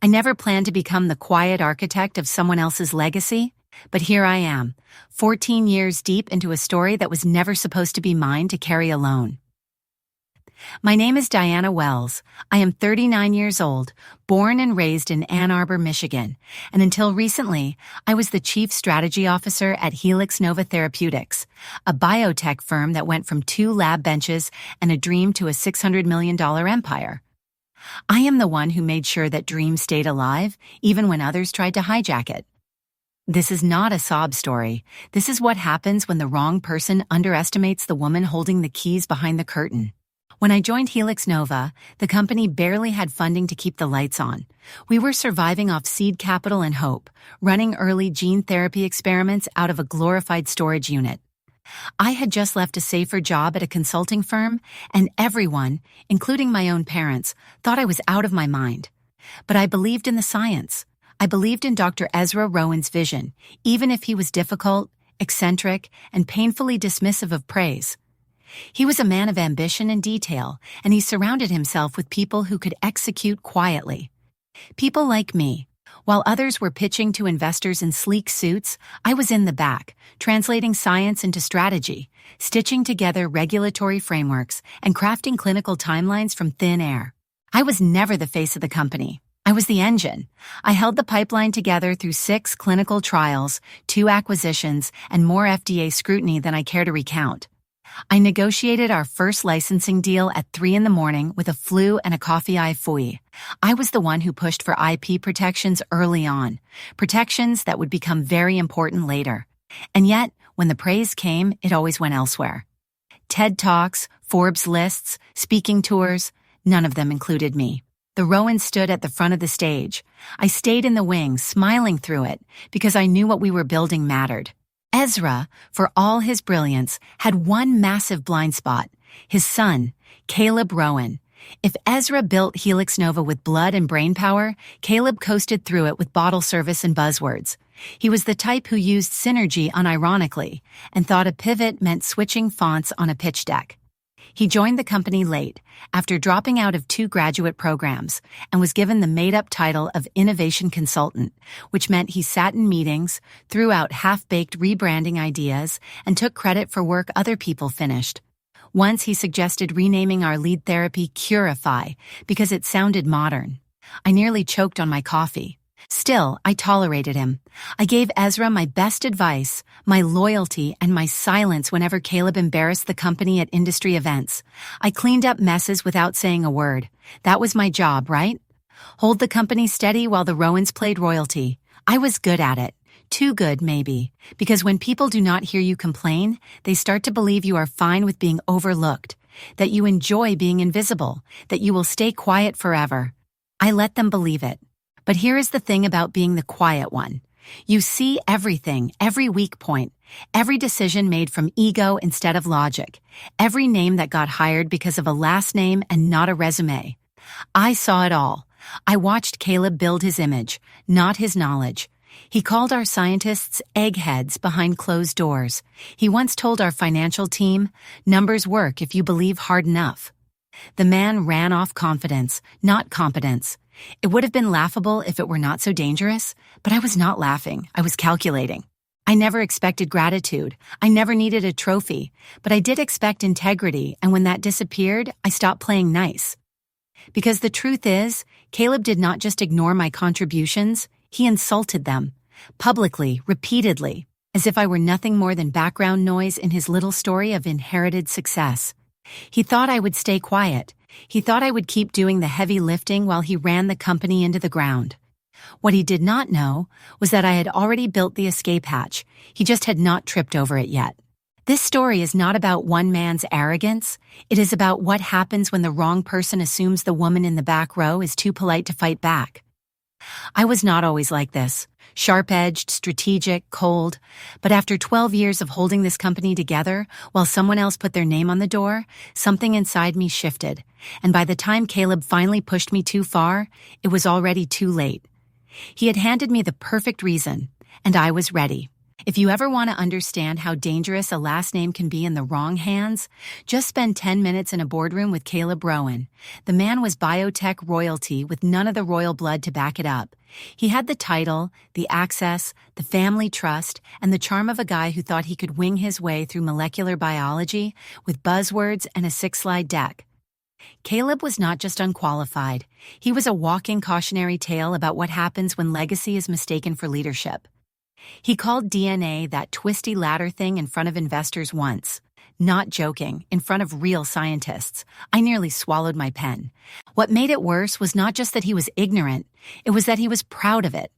I never planned to become the quiet architect of someone else's legacy, but here I am, 14 years deep into a story that was never supposed to be mine to carry alone. My name is Diana Wells. I am 39 years old, born and raised in Ann Arbor, Michigan, and until recently, I was the Chief Strategy Officer at HelixNova Therapeutics, a biotech firm that went from 2 lab benches and a dream to a $600 million empire. I am the one who made sure that dreams stayed alive, even when others tried to hijack it. This is not a sob story. This is what happens when the wrong person underestimates the woman holding the keys behind the curtain. When I joined HelixNova, the company barely had funding to keep the lights on. We were surviving off seed capital and hope, running early gene therapy experiments out of a glorified storage unit. I had just left a safer job at a consulting firm, and everyone, including my own parents, thought I was out of my mind. But I believed in the science. I believed in Dr. Ezra Rowan's vision, even if he was difficult, eccentric, and painfully dismissive of praise. He was a man of ambition and detail, and he surrounded himself with people who could execute quietly. People like me. While others were pitching to investors in sleek suits, I was in the back, translating science into strategy, stitching together regulatory frameworks, and crafting clinical timelines from thin air. I was never the face of the company. I was the engine. I held the pipeline together through 6 clinical trials, 2 acquisitions, and more FDA scrutiny than I care to recount. I negotiated our first licensing deal at 3 a.m. with a flu and a coffee eye fooey. I was the one who pushed for IP protections early on, protections that would become very important later. And yet, when the praise came, it always went elsewhere. TED Talks, Forbes lists, speaking tours, none of them included me. The Rowans stood at the front of the stage. I stayed in the wings, smiling through it, because I knew what we were building mattered. Ezra, for all his brilliance, had one massive blind spot: his son, Caleb Rowan. If Ezra built HelixNova with blood and brain power, Caleb coasted through it with bottle service and buzzwords. He was the type who used synergy unironically and thought a pivot meant switching fonts on a pitch deck. He joined the company late, after dropping out of 2 graduate programs, and was given the made-up title of Innovation Consultant, which meant he sat in meetings, threw out half-baked rebranding ideas, and took credit for work other people finished. Once he suggested renaming our lead therapy Curify because it sounded modern. I nearly choked on my coffee. Still, I tolerated him. I gave Ezra my best advice, my loyalty, and my silence whenever Caleb embarrassed the company at industry events. I cleaned up messes without saying a word. That was my job, right? Hold the company steady while the Rowans played royalty. I was good at it. Too good, maybe. Because when people do not hear you complain, they start to believe you are fine with being overlooked, that you enjoy being invisible, that you will stay quiet forever. I let them believe it. But here is the thing about being the quiet one. You see everything, every weak point, every decision made from ego instead of logic, every name that got hired because of a last name and not a resume. I saw it all. I watched Caleb build his image, not his knowledge. He called our scientists eggheads behind closed doors. He once told our financial team, "Numbers work if you believe hard enough." The man ran off confidence, not competence. It would have been laughable if it were not so dangerous, but I was not laughing. I was calculating. I never expected gratitude. I never needed a trophy, but I did expect integrity, and when that disappeared, I stopped playing nice. Because the truth is, Caleb did not just ignore my contributions, he insulted them, publicly, repeatedly, as if I were nothing more than background noise in his little story of inherited success. He thought I would stay quiet. He thought I would keep doing the heavy lifting while he ran the company into the ground. What he did not know was that I had already built the escape hatch. He just had not tripped over it yet. This story is not about one man's arrogance. It is about what happens when the wrong person assumes the woman in the back row is too polite to fight back. I was not always like this. Sharp-edged, strategic, cold. But after 12 years of holding this company together, while someone else put their name on the door, something inside me shifted. And by the time Caleb finally pushed me too far, it was already too late. He had handed me the perfect reason, and I was ready. If you ever want to understand how dangerous a last name can be in the wrong hands, just spend 10 minutes in a boardroom with Caleb Rowan. The man was biotech royalty with none of the royal blood to back it up. He had the title, the access, the family trust, and the charm of a guy who thought he could wing his way through molecular biology with buzzwords and a 6-slide deck. Caleb was not just unqualified. He was a walking cautionary tale about what happens when legacy is mistaken for leadership. He called DNA that twisty ladder thing in front of investors once. Not joking, in front of real scientists. I nearly swallowed my pen. What made it worse was not just that he was ignorant, it was that he was proud of it.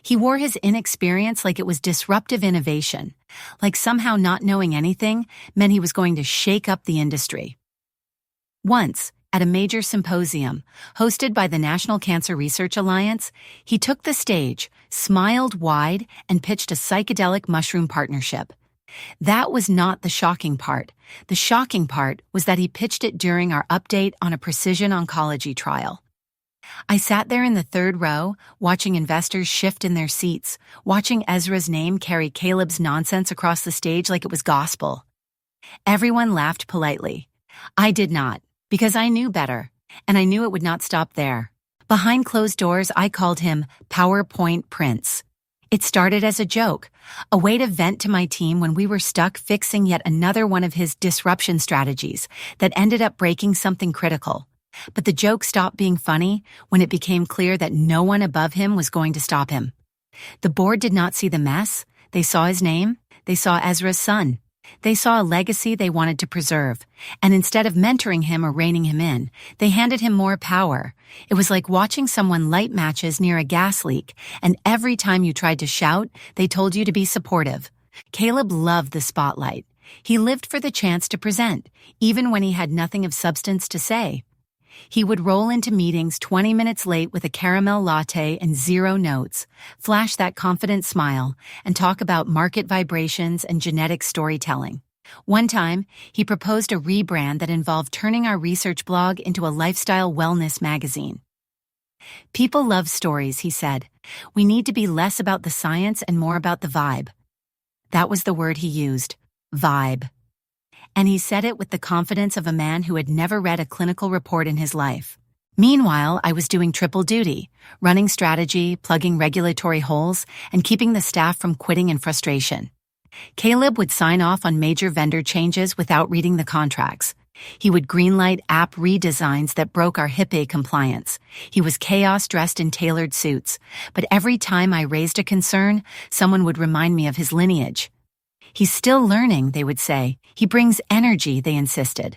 He wore his inexperience like it was disruptive innovation, like somehow not knowing anything meant he was going to shake up the industry. Once, at a major symposium, hosted by the National Cancer Research Alliance, he took the stage, smiled wide, and pitched a psychedelic mushroom partnership. That was not the shocking part. The shocking part was that he pitched it during our update on a precision oncology trial. I sat there in the third row, watching investors shift in their seats, watching Ezra's name carry Caleb's nonsense across the stage like it was gospel. Everyone laughed politely. I did not. Because I knew better, and I knew it would not stop there. Behind closed doors, I called him PowerPoint Prince. It started as a joke, a way to vent to my team when we were stuck fixing yet another one of his disruption strategies that ended up breaking something critical. But the joke stopped being funny when it became clear that no one above him was going to stop him. The board did not see the mess. They saw his name. They saw Ezra's son. They saw a legacy they wanted to preserve, and instead of mentoring him or reining him in, they handed him more power. It was like watching someone light matches near a gas leak, and every time you tried to shout, they told you to be supportive. Caleb loved the spotlight. He lived for the chance to present, even when he had nothing of substance to say. He would roll into meetings 20 minutes late with a caramel latte and 0 notes, flash that confident smile, and talk about market vibrations and genetic storytelling. One time, he proposed a rebrand that involved turning our research blog into a lifestyle wellness magazine. People love stories, he said. We need to be less about the science and more about the vibe. That was the word he used, vibe. And he said it with the confidence of a man who had never read a clinical report in his life. Meanwhile, I was doing triple duty, running strategy, plugging regulatory holes, and keeping the staff from quitting in frustration. Caleb would sign off on major vendor changes without reading the contracts. He would greenlight app redesigns that broke our HIPAA compliance. He was chaos dressed in tailored suits, but every time I raised a concern, someone would remind me of his lineage. He's still learning, they would say. He brings energy, they insisted.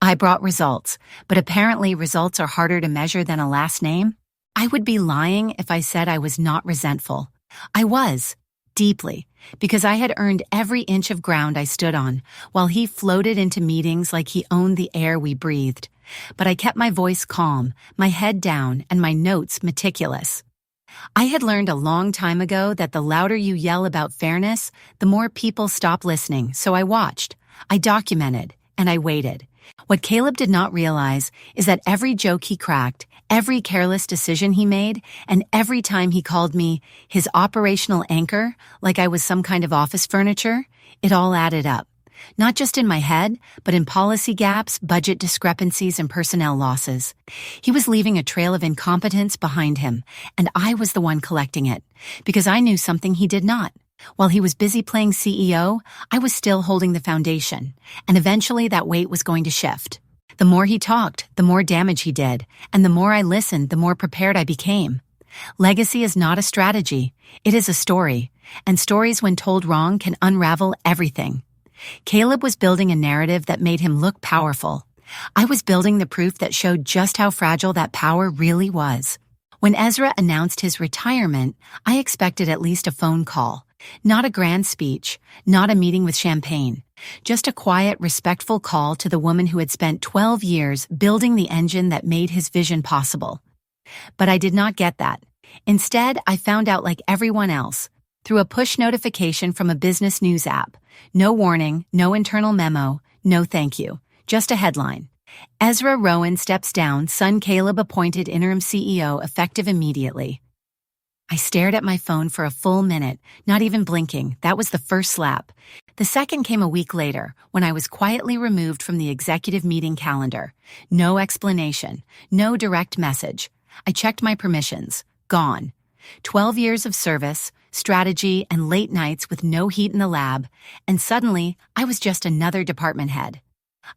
I brought results, but apparently results are harder to measure than a last name. I would be lying if I said I was not resentful. I was, deeply, because I had earned every inch of ground I stood on, while he floated into meetings like he owned the air we breathed. But I kept my voice calm, my head down, and my notes meticulous. I had learned a long time ago that the louder you yell about fairness, the more people stop listening, so I watched, I documented, and I waited. What Caleb did not realize is that every joke he cracked, every careless decision he made, and every time he called me his operational anchor, like I was some kind of office furniture, it all added up. Not just in my head, but in policy gaps, budget discrepancies, and personnel losses. He was leaving a trail of incompetence behind him, and I was the one collecting it, because I knew something he did not. While he was busy playing CEO, I was still holding the foundation, and eventually that weight was going to shift. The more he talked, the more damage he did, and the more I listened, the more prepared I became. Legacy is not a strategy, it is a story, and stories when told wrong can unravel everything. Caleb was building a narrative that made him look powerful. I was building the proof that showed just how fragile that power really was. When Ezra announced his retirement, I expected at least a phone call. Not a grand speech, not a meeting with champagne. Just a quiet, respectful call to the woman who had spent 12 years building the engine that made his vision possible. But I did not get that. Instead, I found out like everyone else, through a push notification from a business news app. No warning, no internal memo, no thank you. Just a headline. Ezra Rowan steps down, son Caleb appointed interim CEO effective immediately. I stared at my phone for a full minute, not even blinking. That was the first slap. The second came a week later, when I was quietly removed from the executive meeting calendar. No explanation, no direct message. I checked my permissions. Gone. 12 years of service, strategy, and late nights with no heat in the lab, and suddenly, I was just another department head.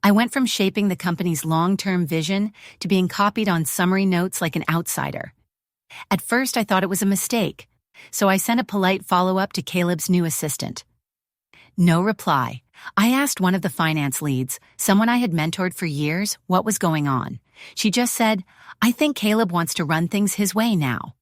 I went from shaping the company's long-term vision to being copied on summary notes like an outsider. At first, I thought it was a mistake, so I sent a polite follow-up to Caleb's new assistant. No reply. I asked one of the finance leads, someone I had mentored for years, what was going on. She just said, "I think Caleb wants to run things his way now."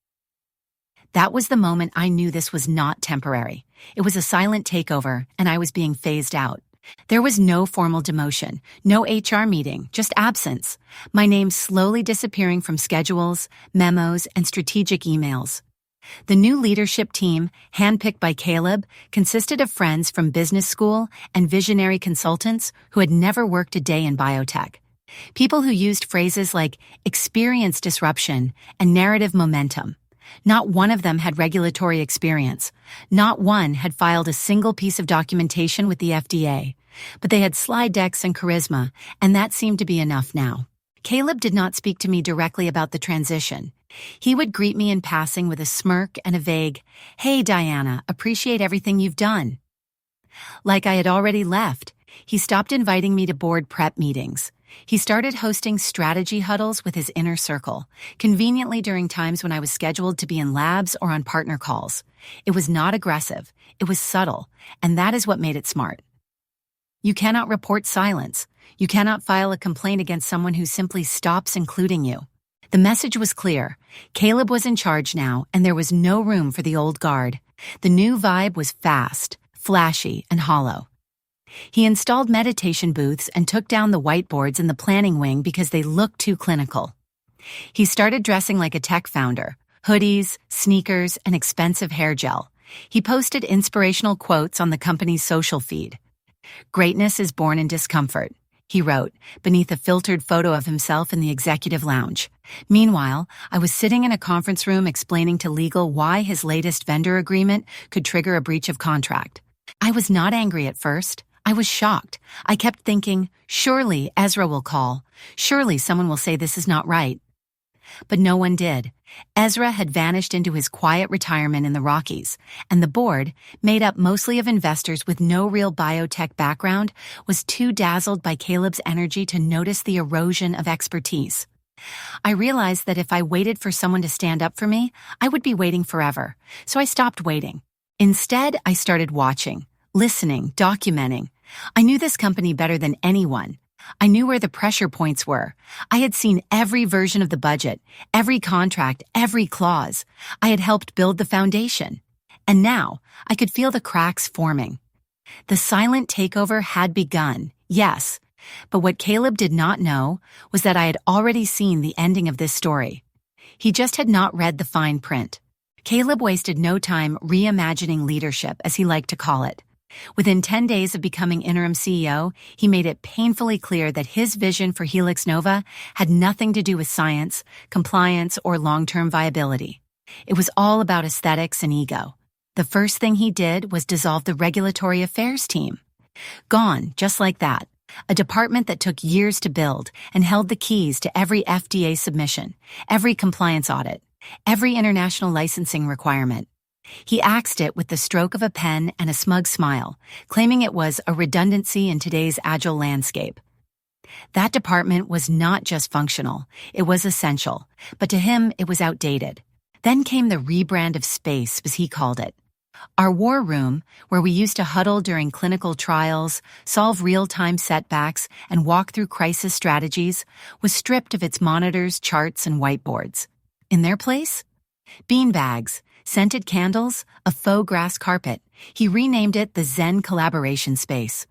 That was the moment I knew this was not temporary. It was a silent takeover, and I was being phased out. There was no formal demotion, no HR meeting, just absence. My name slowly disappearing from schedules, memos, and strategic emails. The new leadership team, handpicked by Caleb, consisted of friends from business school and visionary consultants who had never worked a day in biotech. People who used phrases like experience disruption and narrative momentum. Not one of them had regulatory experience. Not one had filed a single piece of documentation with the FDA. But they had slide decks and charisma, and that seemed to be enough now. Caleb did not speak to me directly about the transition. He would greet me in passing with a smirk and a vague, "Hey, Diana, appreciate everything you've done." Like I had already left, he stopped inviting me to board prep meetings. He started hosting strategy huddles with his inner circle, conveniently during times when I was scheduled to be in labs or on partner calls. It was not aggressive, it was subtle, and that is what made it smart. You cannot report silence. You cannot file a complaint against someone who simply stops including you. The message was clear. Caleb was in charge now, and there was no room for the old guard. The new vibe was fast, flashy, and hollow. He installed meditation booths and took down the whiteboards in the planning wing because they looked too clinical. He started dressing like a tech founder, hoodies, sneakers, and expensive hair gel. He posted inspirational quotes on the company's social feed. "Greatness is born in discomfort," he wrote, beneath a filtered photo of himself in the executive lounge. Meanwhile, I was sitting in a conference room explaining to legal why his latest vendor agreement could trigger a breach of contract. I was not angry at first. I was shocked. I kept thinking, surely Ezra will call. Surely someone will say this is not right. But no one did. Ezra had vanished into his quiet retirement in the Rockies, and the board, made up mostly of investors with no real biotech background, was too dazzled by Caleb's energy to notice the erosion of expertise. I realized that if I waited for someone to stand up for me, I would be waiting forever, so I stopped waiting. Instead, I started watching, listening, documenting. I knew this company better than anyone. I knew where the pressure points were. I had seen every version of the budget, every contract, every clause. I had helped build the foundation. And now, I could feel the cracks forming. The silent takeover had begun, yes. But what Caleb did not know was that I had already seen the ending of this story. He just had not read the fine print. Caleb wasted no time reimagining leadership, as he liked to call it. Within 10 days of becoming interim CEO, he made it painfully clear that his vision for HelixNova had nothing to do with science, compliance, or long-term viability. It was all about aesthetics and ego. The first thing he did was dissolve the regulatory affairs team. Gone, just like that. A department that took years to build and held the keys to every FDA submission, every compliance audit, every international licensing requirement. He axed it with the stroke of a pen and a smug smile, claiming it was a redundancy in today's agile landscape. That department was not just functional, it was essential, but to him it was outdated. Then came the rebrand of space, as he called it. Our war room, where we used to huddle during clinical trials, solve real-time setbacks, and walk through crisis strategies, was stripped of its monitors, charts, and whiteboards. In their place? Beanbags, scented candles, a faux grass carpet. He renamed it the Zen Collaboration Space.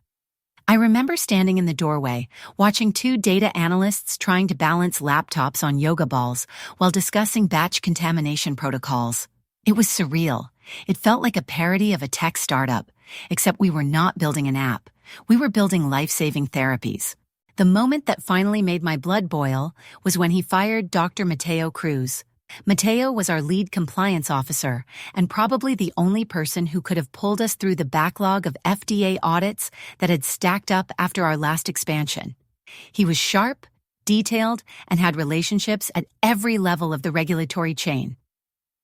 I remember standing in the doorway, watching two data analysts trying to balance laptops on yoga balls while discussing batch contamination protocols. It was surreal. It felt like a parody of a tech startup, except we were not building an app. We were building life-saving therapies. The moment that finally made my blood boil was when he fired Dr. Mateo Cruz. Mateo was our lead compliance officer and probably the only person who could have pulled us through the backlog of FDA audits that had stacked up after our last expansion. He was sharp, detailed, and had relationships at every level of the regulatory chain.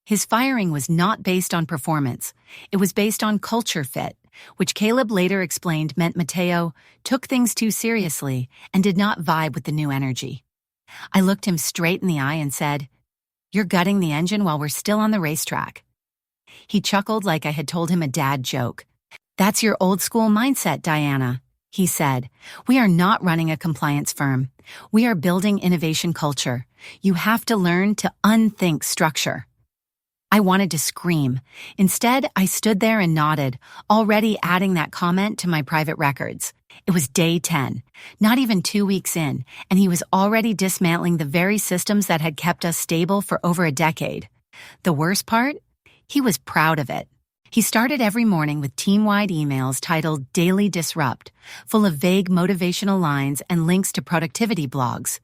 His firing was not based on performance. It was based on culture fit, which Caleb later explained meant Mateo took things too seriously and did not vibe with the new energy. I looked him straight in the eye and said, "You're gutting the engine while we're still on the racetrack." He chuckled like I had told him a dad joke. "That's your old school mindset, Diana," he said. "We are not running a compliance firm. We are building innovation culture. You have to learn to unthink structure." I wanted to scream. Instead, I stood there and nodded, already adding that comment to my private records. It was day 10, not even 2 weeks in, and he was already dismantling the very systems that had kept us stable for over a decade. The worst part? He was proud of it. He started every morning with team-wide emails titled Daily Disrupt, full of vague motivational lines and links to productivity blogs.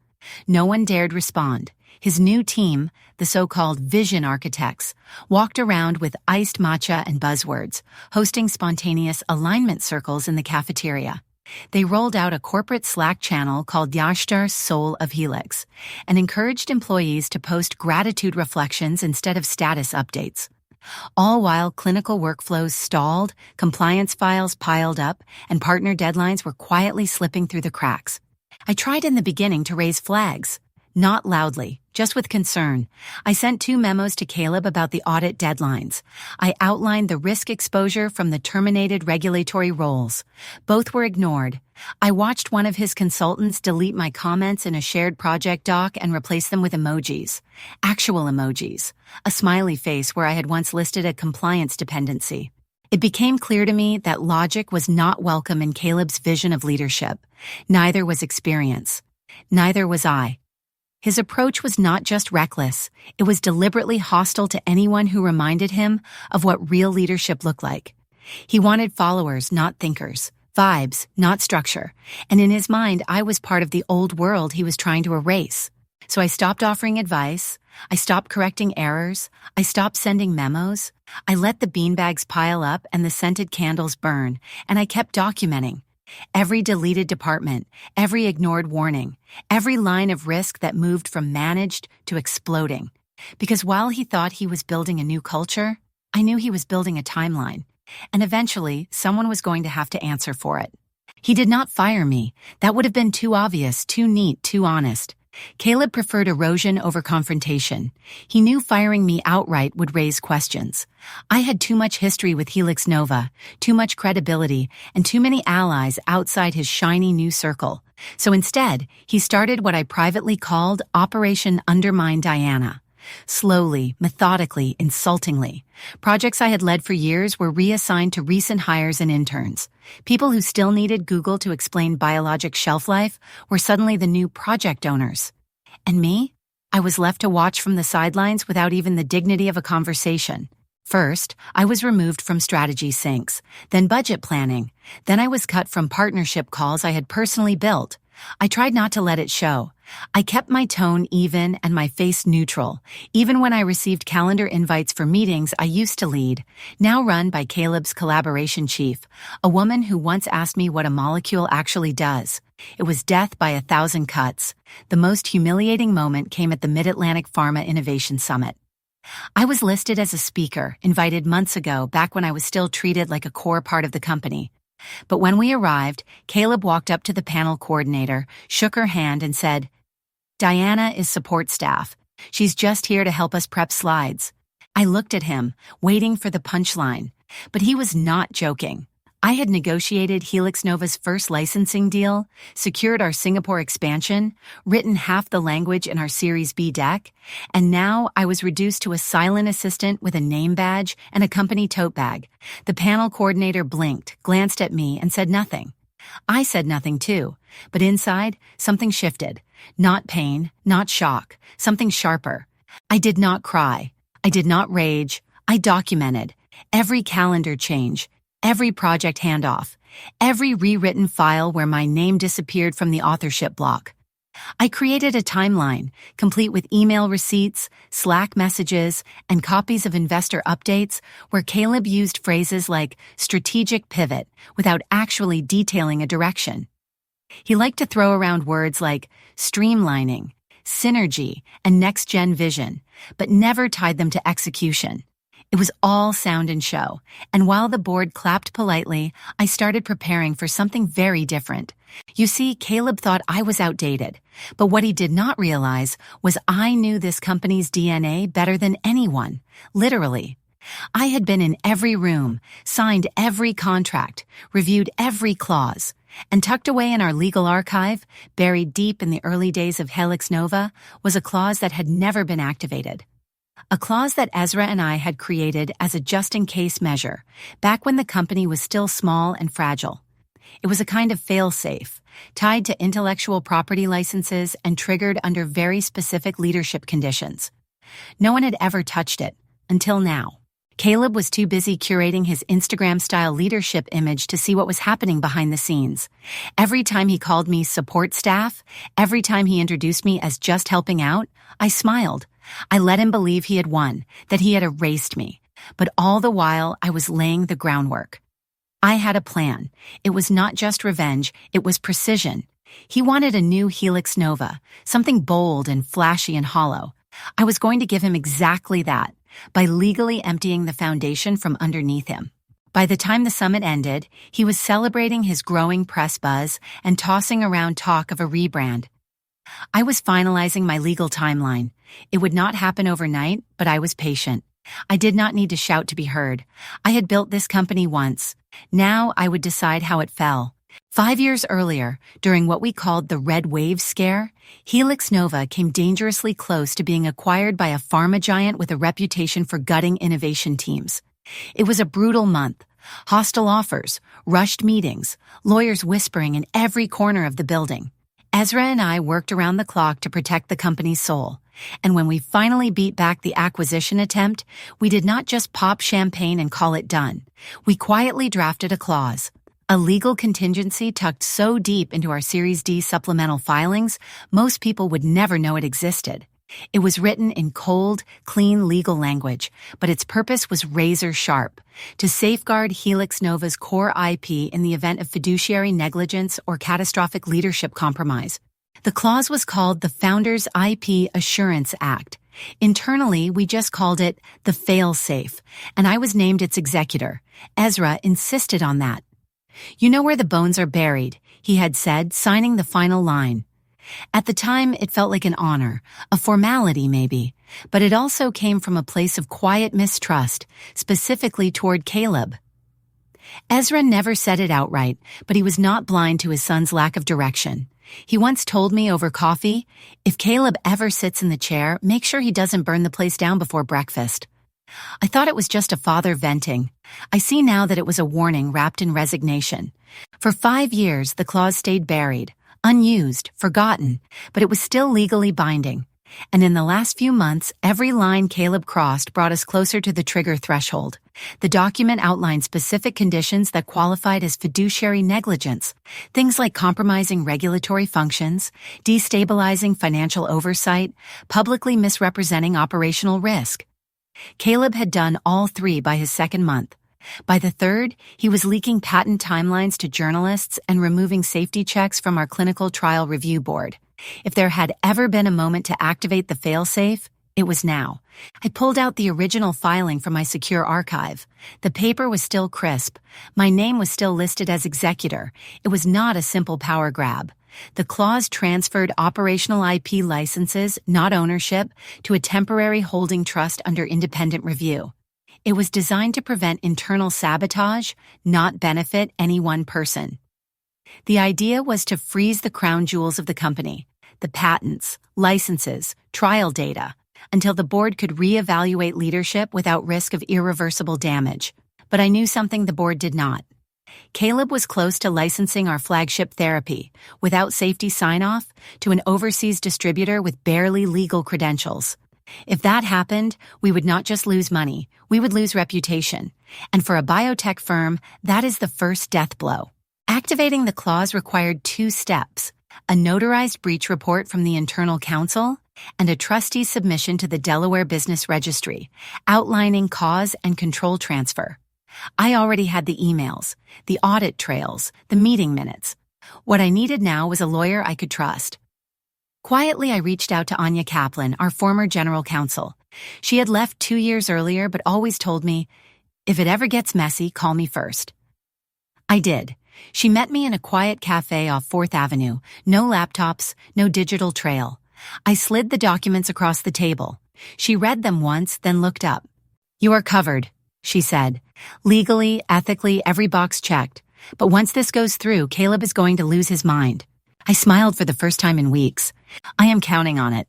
No one dared respond. His new team, the so-called vision architects, walked around with iced matcha and buzzwords, hosting spontaneous alignment circles in the cafeteria. They rolled out a corporate Slack channel called Yashtar Soul of Helix and encouraged employees to post gratitude reflections instead of status updates. All while clinical workflows stalled, compliance files piled up, and partner deadlines were quietly slipping through the cracks. I tried in the beginning to raise flags. Not loudly, just with concern. I sent 2 memos to Caleb about the audit deadlines. I outlined the risk exposure from the terminated regulatory roles. Both were ignored. I watched one of his consultants delete my comments in a shared project doc and replace them with emojis. Actual emojis. A smiley face where I had once listed a compliance dependency. It became clear to me that logic was not welcome in Caleb's vision of leadership. Neither was experience. Neither was I. His approach was not just reckless, it was deliberately hostile to anyone who reminded him of what real leadership looked like. He wanted followers, not thinkers, vibes, not structure, and in his mind I was part of the old world he was trying to erase. So I stopped offering advice, I stopped correcting errors, I stopped sending memos, I let the beanbags pile up and the scented candles burn, and I kept documenting. Every deleted department, every ignored warning, every line of risk that moved from managed to exploding. Because while he thought he was building a new culture, I knew he was building a timeline. And eventually, someone was going to have to answer for it. He did not fire me. That would have been too obvious, too neat, too honest. Caleb preferred erosion over confrontation. He knew firing me outright would raise questions. I had too much history with HelixNova, too much credibility, and too many allies outside his shiny new circle. So instead, he started what I privately called Operation Undermine Diana. Slowly, methodically, insultingly. Projects I had led for years were reassigned to recent hires and interns. People who still needed Google to explain biologic shelf life were suddenly the new project owners. And me? I was left to watch from the sidelines without even the dignity of a conversation. First, I was removed from strategy syncs, then budget planning. Then I was cut from partnership calls I had personally built. I tried not to let it show. I kept my tone even and my face neutral, even when I received calendar invites for meetings I used to lead, now run by Caleb's collaboration chief, a woman who once asked me what a molecule actually does. It was death by 1,000 cuts. The most humiliating moment came at the Mid-Atlantic Pharma Innovation Summit. I was listed as a speaker, invited months ago, back when I was still treated like a core part of the company. But when we arrived, Caleb walked up to the panel coordinator, shook her hand, and said, "Diana is support staff. She's just here to help us prep slides." I looked at him, waiting for the punchline, but he was not joking. I had negotiated HelixNova's first licensing deal, secured our Singapore expansion, written half the language in our Series B deck, and now I was reduced to a silent assistant with a name badge and a company tote bag. The panel coordinator blinked, glanced at me, and said nothing. I said nothing too, but inside, something shifted. Not pain, not shock, something sharper. I did not cry. I did not rage. I documented every calendar change, every project handoff, every rewritten file where my name disappeared from the authorship block. I created a timeline, complete with email receipts, Slack messages, and copies of investor updates where Caleb used phrases like strategic pivot without actually detailing a direction. He liked to throw around words like streamlining, synergy, and next-gen vision, but never tied them to execution. It was all sound and show, and while the board clapped politely, I started preparing for something very different. You see, Caleb thought I was outdated, but what he did not realize was I knew this company's DNA better than anyone, literally. I had been in every room, signed every contract, reviewed every clause, and tucked away in our legal archive, buried deep in the early days of HelixNova, was a clause that had never been activated. A clause that Ezra and I had created as a just-in-case measure, back when the company was still small and fragile. It was a kind of fail-safe, tied to intellectual property licenses and triggered under very specific leadership conditions. No one had ever touched it, until now. Caleb was too busy curating his Instagram-style leadership image to see what was happening behind the scenes. Every time he called me support staff, every time he introduced me as just helping out, I smiled. I let him believe he had won, that he had erased me. But all the while, I was laying the groundwork. I had a plan. It was not just revenge, it was precision. He wanted a new HelixNova, something bold and flashy and hollow. I was going to give him exactly that, by legally emptying the foundation from underneath him. By the time the summit ended, he was celebrating his growing press buzz and tossing around talk of a rebrand. I was finalizing my legal timeline. It would not happen overnight, but I was patient. I did not need to shout to be heard. I had built this company once. Now I would decide how it fell. 5 years earlier, during what we called the Red Wave Scare, HelixNova came dangerously close to being acquired by a pharma giant with a reputation for gutting innovation teams. It was a brutal month. Hostile offers, rushed meetings, lawyers whispering in every corner of the building. Ezra and I worked around the clock to protect the company's soul. And when we finally beat back the acquisition attempt, we did not just pop champagne and call it done. We quietly drafted a clause. A legal contingency tucked so deep into our Series D supplemental filings, most people would never know it existed. It was written in cold, clean legal language, but its purpose was razor sharp, to safeguard HelixNova's core IP in the event of fiduciary negligence or catastrophic leadership compromise. The clause was called the Founders IP Assurance Act. Internally, we just called it the fail-safe, and I was named its executor. Ezra insisted on that. "You know where the bones are buried," he had said, signing the final line. At the time, it felt like an honor, a formality maybe, but it also came from a place of quiet mistrust, specifically toward Caleb. Ezra never said it outright, but he was not blind to his son's lack of direction. He once told me over coffee, "If Caleb ever sits in the chair, make sure he doesn't burn the place down before breakfast." I thought it was just a father venting. I see now that it was a warning wrapped in resignation. For 5 years, the clause stayed buried, unused, forgotten, but it was still legally binding. And in the last few months, every line Caleb crossed brought us closer to the trigger threshold. The document outlined specific conditions that qualified as fiduciary negligence, things like compromising regulatory functions, destabilizing financial oversight, publicly misrepresenting operational risk. Caleb had done all 3 by his 2nd month. By the 3rd, he was leaking patent timelines to journalists and removing safety checks from our clinical trial review board. If there had ever been a moment to activate the failsafe, it was now. I pulled out the original filing from my secure archive. The paper was still crisp. My name was still listed as executor. It was not a simple power grab. The clause transferred operational IP licenses, not ownership, to a temporary holding trust under independent review. It was designed to prevent internal sabotage, not benefit any one person. The idea was to freeze the crown jewels of the company, the patents, licenses, trial data, until the board could reevaluate leadership without risk of irreversible damage. But I knew something the board did not. Caleb was close to licensing our flagship therapy, without safety sign-off, to an overseas distributor with barely legal credentials. If that happened, we would not just lose money, we would lose reputation. And for a biotech firm, that is the first death blow. Activating the clause required 2 steps. a notarized breach report from the internal counsel, and a trustee submission to the Delaware Business Registry, outlining cause and control transfer. I already had the emails, the audit trails, the meeting minutes. What I needed now was a lawyer I could trust. Quietly, I reached out to Anya Kaplan, our former general counsel. She had left 2 years earlier, but always told me, if it ever gets messy, call me first. I did. She met me in a quiet cafe off 4th Avenue. No laptops, no digital trail. I slid the documents across the table. She read them once, then looked up. You are covered, she said. Legally, ethically, every box checked. But once this goes through, Caleb is going to lose his mind. I smiled for the first time in weeks. I am counting on it.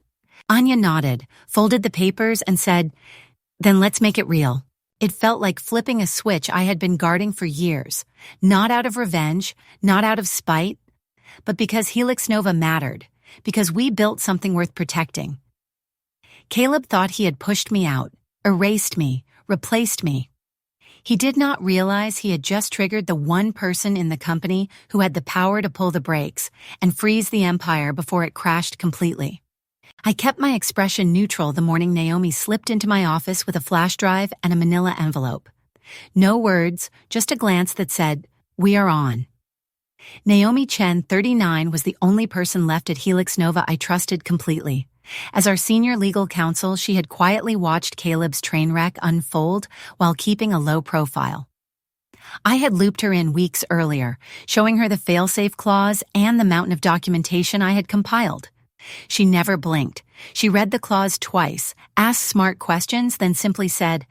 Anya nodded, folded the papers, and said, then let's make it real. It felt like flipping a switch I had been guarding for years, not out of revenge, not out of spite, but because HelixNova mattered, because we built something worth protecting. Caleb thought he had pushed me out, erased me, replaced me. He did not realize he had just triggered the one person in the company who had the power to pull the brakes and freeze the empire before it crashed completely. I kept my expression neutral the morning Naomi slipped into my office with a flash drive and a manila envelope. No words, just a glance that said, we are on. Naomi Chen, 39, was the only person left at HelixNova I trusted completely. As our senior legal counsel, she had quietly watched Caleb's train wreck unfold while keeping a low profile. I had looped her in weeks earlier, showing her the fail-safe clause and the mountain of documentation I had compiled. She never blinked. She read the clause twice, asked smart questions, then simply said,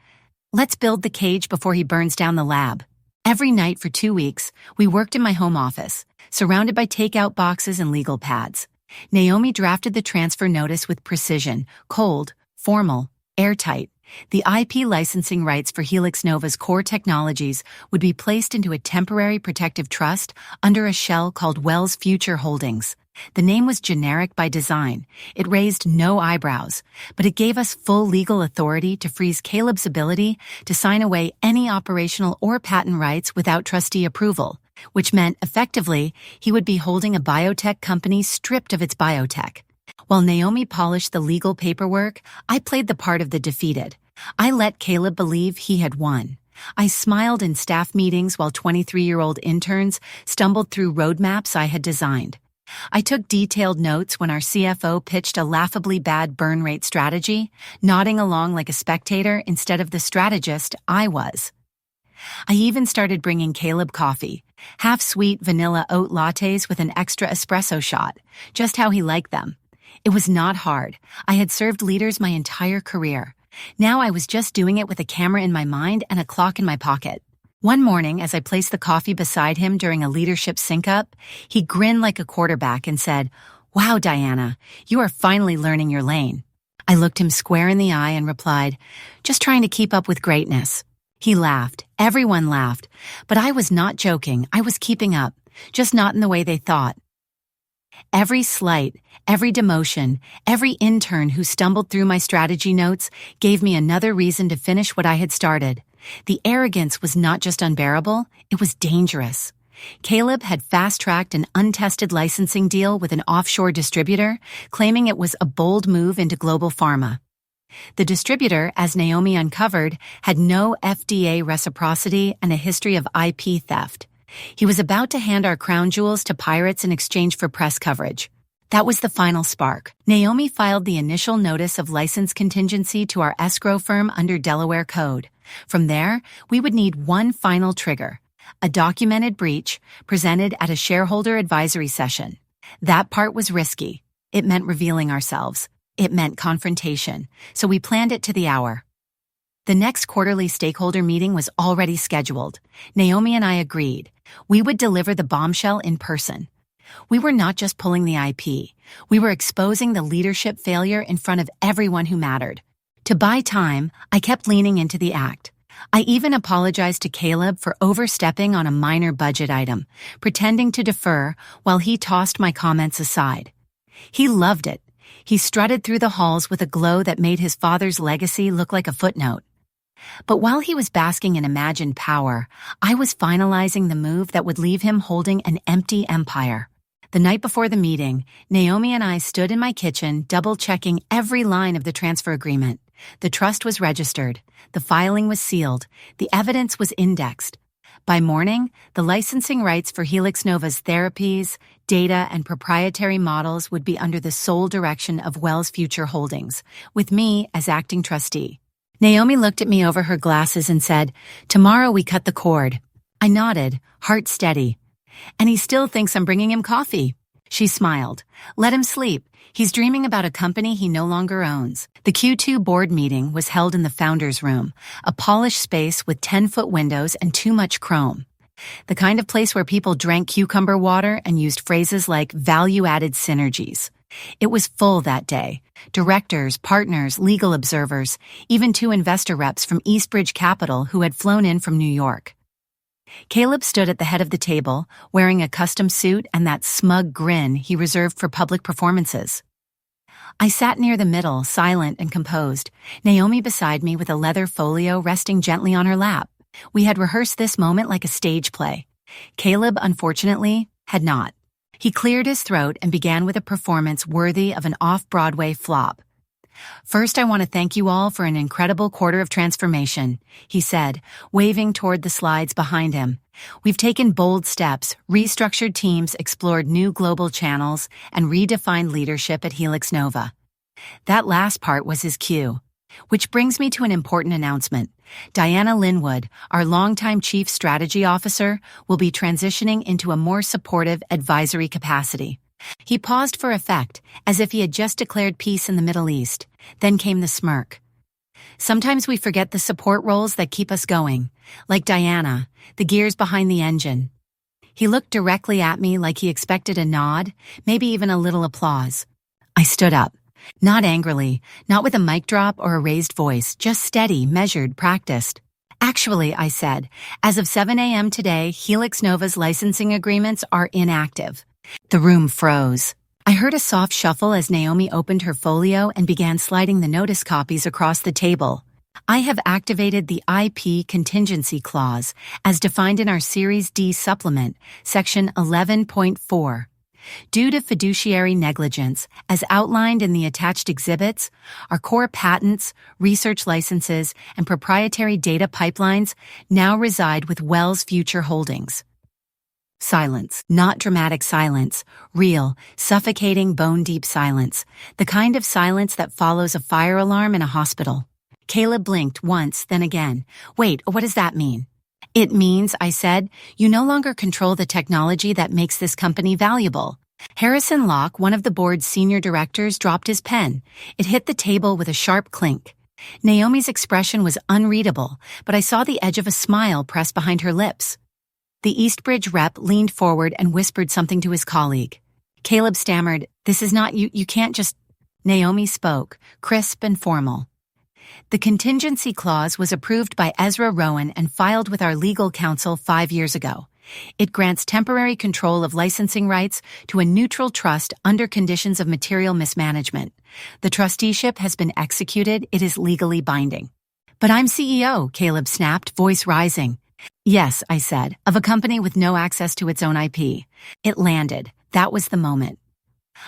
let's build the cage before he burns down the lab. Every night for 2 weeks, we worked in my home office, surrounded by takeout boxes and legal pads. Naomi drafted the transfer notice with precision, cold, formal, airtight. The IP licensing rights for HelixNova's core technologies would be placed into a temporary protective trust under a shell called Wells Future Holdings. The name was generic by design. It raised no eyebrows, but it gave us full legal authority to freeze Caleb's ability to sign away any operational or patent rights without trustee approval, which meant, effectively, he would be holding a biotech company stripped of its biotech. While Naomi polished the legal paperwork, I played the part of the defeated. I let Caleb believe he had won. I smiled in staff meetings while 23-year-old interns stumbled through roadmaps I had designed. I took detailed notes when our CFO pitched a laughably bad burn rate strategy, nodding along like a spectator instead of the strategist I was. I even started bringing Caleb coffee, half-sweet vanilla oat lattes with an extra espresso shot, just how he liked them. It was not hard. I had served leaders my entire career. Now I was just doing it with a camera in my mind and a clock in my pocket. One morning, as I placed the coffee beside him during a leadership sync-up, he grinned like a quarterback and said, "Wow, Diana, you are finally learning your lane." I looked him square in the eye and replied, "Just trying to keep up with greatness." He laughed. Everyone laughed. But I was not joking. I was keeping up, just not in the way they thought. Every slight, every demotion, every intern who stumbled through my strategy notes gave me another reason to finish what I had started. The arrogance was not just unbearable, it was dangerous. Caleb had fast-tracked an untested licensing deal with an offshore distributor, claiming it was a bold move into global pharma. The distributor, as Naomi uncovered, had no FDA reciprocity and a history of IP theft. He was about to hand our crown jewels to pirates in exchange for press coverage. That was the final spark. Naomi filed the initial notice of license contingency to our escrow firm under Delaware code. From there, we would need one final trigger, a documented breach presented at a shareholder advisory session. That part was risky. It meant revealing ourselves. It meant confrontation. So we planned it to the hour. The next quarterly stakeholder meeting was already scheduled. Naomi and I agreed. We would deliver the bombshell in person. We were not just pulling the IP. We were exposing the leadership failure in front of everyone who mattered. To buy time, I kept leaning into the act. I even apologized to Caleb for overstepping on a minor budget item, pretending to defer while he tossed my comments aside. He loved it. He strutted through the halls with a glow that made his father's legacy look like a footnote. But while he was basking in imagined power, I was finalizing the move that would leave him holding an empty empire. The night before the meeting, Naomi and I stood in my kitchen, double-checking every line of the transfer agreement. The trust was registered, the filing was sealed, the evidence was indexed. By morning, the licensing rights for HelixNova's therapies, data, and proprietary models would be under the sole direction of Wells Future Holdings, with me as acting trustee. Naomi looked at me over her glasses and said, "Tomorrow we cut the cord." I nodded, heart steady. "And he still thinks I'm bringing him coffee." She smiled. "Let him sleep. He's dreaming about a company he no longer owns." The Q2 board meeting was held in the founder's room, a polished space with 10-foot windows and too much chrome. The kind of place where people drank cucumber water and used phrases like value-added synergies. It was full that day. Directors, partners, legal observers, even 2 investor reps from Eastbridge Capital who had flown in from New York. Caleb stood at the head of the table, wearing a custom suit and that smug grin he reserved for public performances. I sat near the middle, silent and composed, Naomi beside me with a leather folio resting gently on her lap. We had rehearsed this moment like a stage play. Caleb, unfortunately, had not. He cleared his throat and began with a performance worthy of an off-Broadway flop. "First, I want to thank you all for an incredible quarter of transformation," he said, waving toward the slides behind him. "We've taken bold steps, restructured teams, explored new global channels, and redefined leadership at HelixNova." That last part was his cue. Which brings me to an important announcement. Diana Linwood, our longtime Chief Strategy Officer, will be transitioning into a more supportive advisory capacity. He paused for effect, as if he had just declared peace in the Middle East. Then came the smirk. "Sometimes we forget the support roles that keep us going, like Diana, the gears behind the engine." He looked directly at me like he expected a nod, maybe even a little applause. I stood up. Not angrily, not with a mic drop or a raised voice, just steady, measured, practiced. "Actually," I said, "as of 7 a.m. today, HelixNova's licensing agreements are inactive." The room froze. I heard a soft shuffle as Naomi opened her folio and began sliding the notice copies across the table. "I have activated the IP contingency clause, as defined in our Series D supplement, Section 11.4. Due to fiduciary negligence, as outlined in the attached exhibits, our core patents, research licenses, and proprietary data pipelines now reside with Wells Future Holdings." Silence. Not dramatic silence. Real, suffocating, bone-deep silence. The kind of silence that follows a fire alarm in a hospital. Caleb blinked once, then again. "Wait, what does that mean?" "It means," I said, "you no longer control the technology that makes this company valuable." Harrison Locke, one of the board's senior directors, dropped his pen. It hit the table with a sharp clink. Naomi's expression was unreadable, but I saw the edge of a smile pressed behind her lips. The Eastbridge rep leaned forward and whispered something to his colleague. Caleb stammered, "This is not you can't just—" Naomi spoke, crisp and formal. "The contingency clause was approved by Ezra Rowan and filed with our legal counsel 5 years ago. It grants temporary control of licensing rights to a neutral trust under conditions of material mismanagement. The trusteeship has been executed. It is legally binding." "But I'm CEO," Caleb snapped, voice rising. "Yes," I said, "of a company with no access to its own IP." It landed. That was the moment.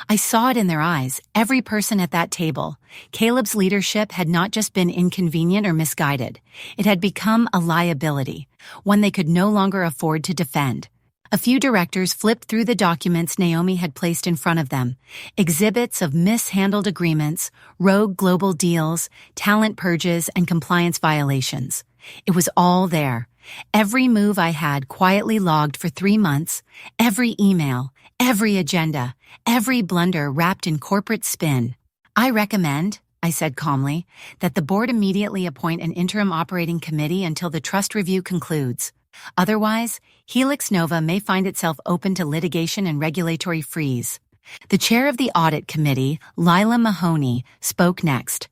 I saw it in their eyes, every person at that table. Caleb's leadership had not just been inconvenient or misguided. It had become a liability, one they could no longer afford to defend. A few directors flipped through the documents Naomi had placed in front of them. Exhibits of mishandled agreements, rogue global deals, talent purges, and compliance violations. It was all there. Every move I had quietly logged for 3 months, every email, every agenda, every blunder wrapped in corporate spin. "I recommend," I said calmly, "that the board immediately appoint an interim operating committee until the trust review concludes. Otherwise, HelixNova may find itself open to litigation and regulatory freeze." The chair of the audit committee, Lila Mahoney, spoke next.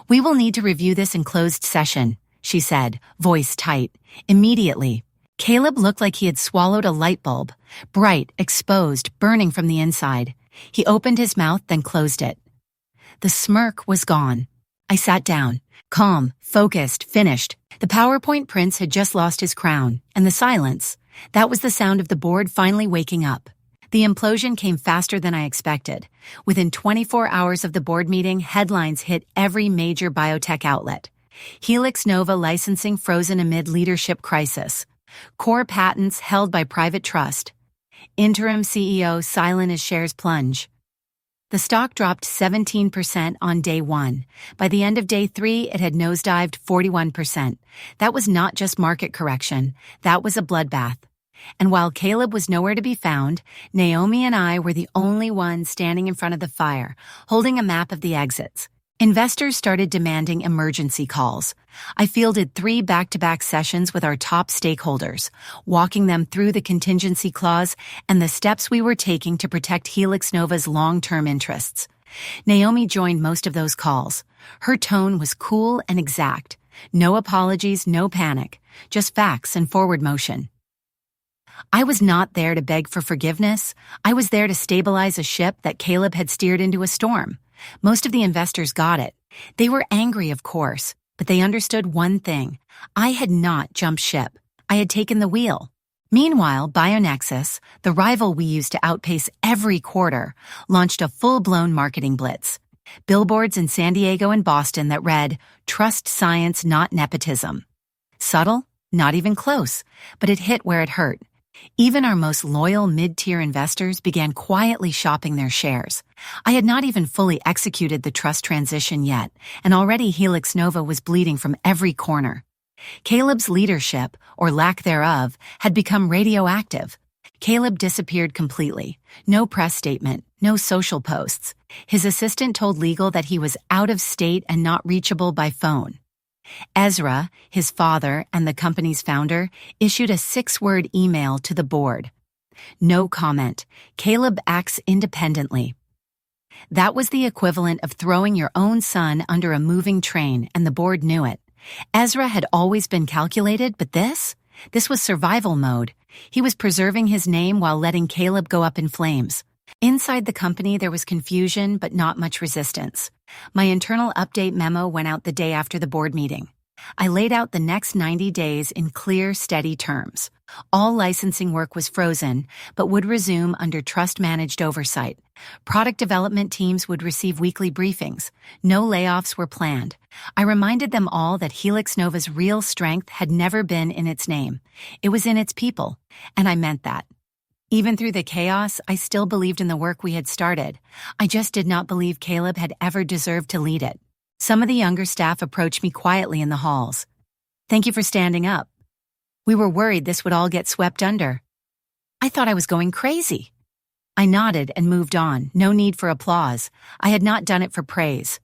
"We will need to review this in closed session," she said, voice tight. Immediately. Caleb looked like he had swallowed a light bulb, bright, exposed, burning from the inside. He opened his mouth, then closed it. The smirk was gone. I sat down, calm, focused, finished. The PowerPoint prince had just lost his crown, and the silence, that was the sound of the board finally waking up. The implosion came faster than I expected. Within 24 hours of the board meeting, headlines hit every major biotech outlet. HelixNova licensing frozen amid leadership crisis. Core patents held by private trust. Interim CEO silent as shares plunge. The stock dropped 17% on day 1. By the end of day 3, it had nosedived 41%. That was not just market correction. That was a bloodbath. And while Caleb was nowhere to be found, Naomi and I were the only ones standing in front of the fire, holding a map of the exits. Investors started demanding emergency calls. I fielded 3 back-to-back sessions with our top stakeholders, walking them through the contingency clause and the steps we were taking to protect HelixNova's long-term interests. Naomi joined most of those calls. Her tone was cool and exact. No apologies, no panic, just facts and forward motion. I was not there to beg for forgiveness. I was there to stabilize a ship that Caleb had steered into a storm. Most of the investors got it. They were angry, of course, but they understood one thing. I had not jumped ship. I had taken the wheel. Meanwhile, Bionexis, the rival we used to outpace every quarter, launched a full-blown marketing blitz. Billboards in San Diego and Boston that read, "Trust science, not nepotism." Subtle? Not even close, but it hit where it hurt. Even our most loyal mid-tier investors began quietly shopping their shares. I had not even fully executed the trust transition yet, and already HelixNova was bleeding from every corner. Caleb's leadership, or lack thereof, had become radioactive. Caleb disappeared completely. No press statement, no social posts. His assistant told legal that he was out of state and not reachable by phone. Ezra, his father and the company's founder, issued a 6-word email to the board. No comment. Caleb acts independently. That was the equivalent of throwing your own son under a moving train, and the board knew it. Ezra had always been calculated, but this was survival mode. He was preserving his name while letting Caleb go up in flames. Inside the company, there was confusion, but not much resistance. My internal update memo went out the day after the board meeting. I laid out the next 90 days in clear, steady terms. All licensing work was frozen, but would resume under trust-managed oversight. Product development teams would receive weekly briefings. No layoffs were planned. I reminded them all that HelixNova's real strength had never been in its name. It was in its people, and I meant that. Even through the chaos, I still believed in the work we had started. I just did not believe Caleb had ever deserved to lead it. Some of the younger staff approached me quietly in the halls. "Thank you for standing up. We were worried this would all get swept under." I thought I was going crazy. I nodded and moved on. No need for applause. I had not done it for praise.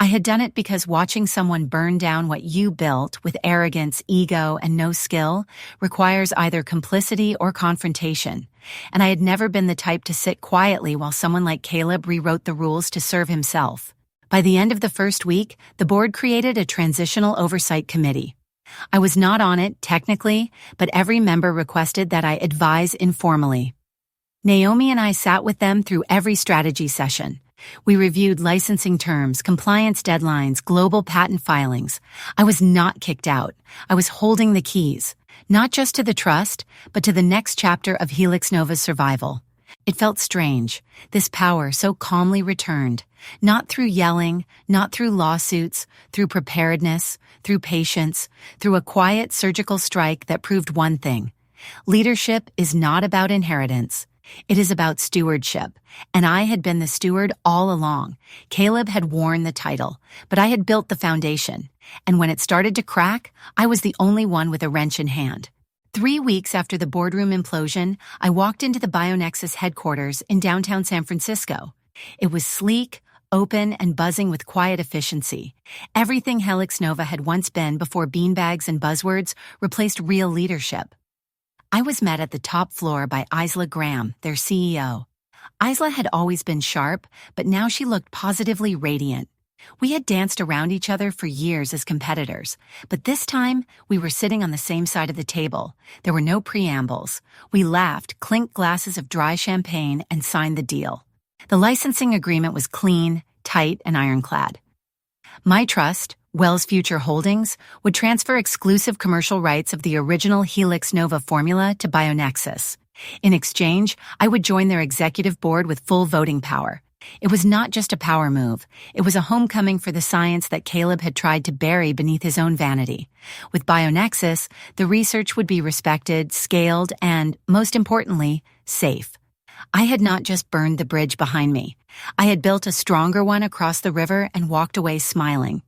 I had done it because watching someone burn down what you built with arrogance, ego, and no skill requires either complicity or confrontation. And I had never been the type to sit quietly while someone like Caleb rewrote the rules to serve himself. By the end of the first week, the board created a transitional oversight committee. I was not on it, technically, but every member requested that I advise informally. Naomi and I sat with them through every strategy session. We reviewed licensing terms, compliance deadlines, global patent filings. I was not kicked out. I was holding the keys, not just to the trust, but to the next chapter of HelixNova's survival. It felt strange. This power so calmly returned, not through yelling, not through lawsuits, through preparedness, through patience, through a quiet surgical strike that proved one thing. Leadership is not about inheritance. It is about stewardship, and I had been the steward all along. Caleb had worn the title, but I had built the foundation, and when it started to crack, I was the only one with a wrench in hand. 3 weeks after the boardroom implosion, I walked into the Bionexis headquarters in downtown San Francisco. It was sleek, open, and buzzing with quiet efficiency. Everything HelixNova had once been before beanbags and buzzwords replaced real leadership. I was met at the top floor by Isla Graham, their CEO. Isla had always been sharp, but now she looked positively radiant. We had danced around each other for years as competitors, but this time we were sitting on the same side of the table. There were no preambles. We laughed, clinked glasses of dry champagne, and signed the deal. The licensing agreement was clean, tight, and ironclad. My trust, Wells Future Holdings, would transfer exclusive commercial rights of the original HelixNova formula to Bionexis. In exchange, I would join their executive board with full voting power. It was not just a power move. It was a homecoming for the science that Caleb had tried to bury beneath his own vanity. With Bionexis, the research would be respected, scaled, and, most importantly, safe. I had not just burned the bridge behind me. I had built a stronger one across the river and walked away smiling.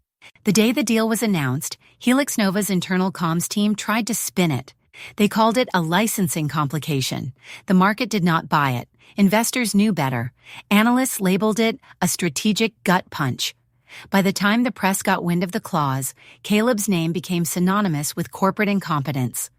The day the deal was announced, HelixNova's internal comms team tried to spin it. They called it a licensing complication. The market did not buy it. Investors knew better. Analysts labeled it a strategic gut punch. By the time the press got wind of the clause, Caleb's name became synonymous with corporate incompetence.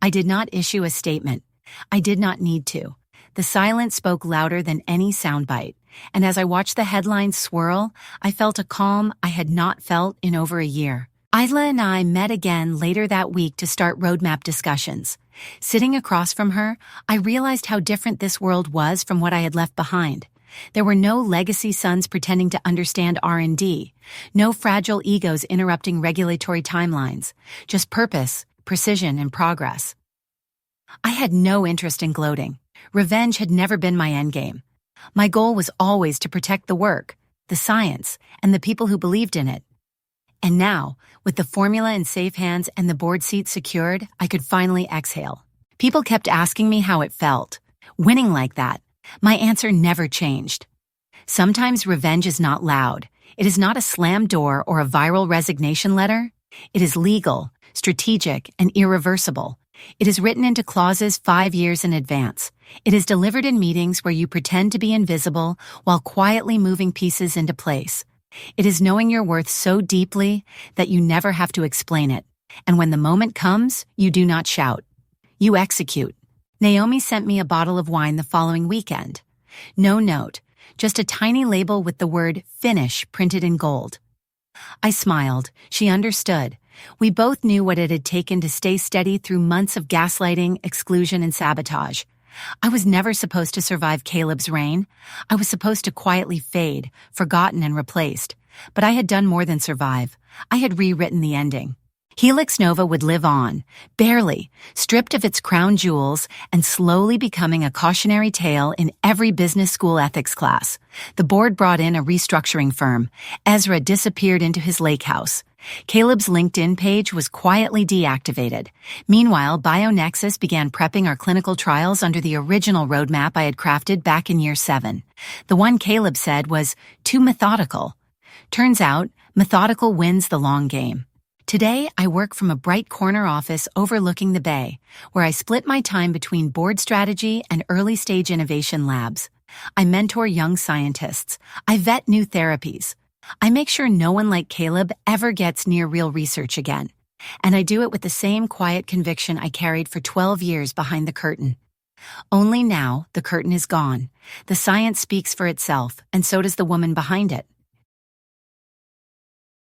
I did not issue a statement. I did not need to. The silence spoke louder than any soundbite, and as I watched the headlines swirl, I felt a calm I had not felt in over a year. Isla and I met again later that week to start roadmap discussions. Sitting across from her, I realized how different this world was from what I had left behind. There were no legacy sons pretending to understand R&D, no fragile egos interrupting regulatory timelines, just purpose, precision, and progress. I had no interest in gloating. Revenge had never been my endgame. My goal was always to protect the work, the science, and the people who believed in it. And now, with the formula in safe hands and the board seat secured, I could finally exhale. People kept asking me how it felt. Winning like that. My answer never changed. Sometimes revenge is not loud. It is not a slam door or a viral resignation letter. It is legal, strategic, and irreversible. It is written into clauses 5 years in advance. It is delivered in meetings where you pretend to be invisible while quietly moving pieces into place. It is knowing your worth so deeply that you never have to explain it. And when the moment comes, you do not shout. You execute. Naomi sent me a bottle of wine the following weekend. No note, just a tiny label with the word "Finish" printed in gold. I smiled. She understood. We both knew what it had taken to stay steady through months of gaslighting, exclusion, and sabotage. I was never supposed to survive Caleb's reign. I was supposed to quietly fade, forgotten and replaced. But I had done more than survive. I had rewritten the ending. HelixNova would live on, barely, stripped of its crown jewels and slowly becoming a cautionary tale in every business school ethics class. The board brought in a restructuring firm. Ezra disappeared into his lake house. Caleb's LinkedIn page was quietly deactivated. Meanwhile, Bionexis began prepping our clinical trials under the original roadmap I had crafted back in year 7. The one Caleb said was too methodical. Turns out, methodical wins the long game. Today, I work from a bright corner office overlooking the bay, where I split my time between board strategy and early-stage innovation labs. I mentor young scientists. I vet new therapies. I make sure no one like Caleb ever gets near real research again. And I do it with the same quiet conviction I carried for 12 years behind the curtain. Only now, the curtain is gone. The science speaks for itself, and so does the woman behind it.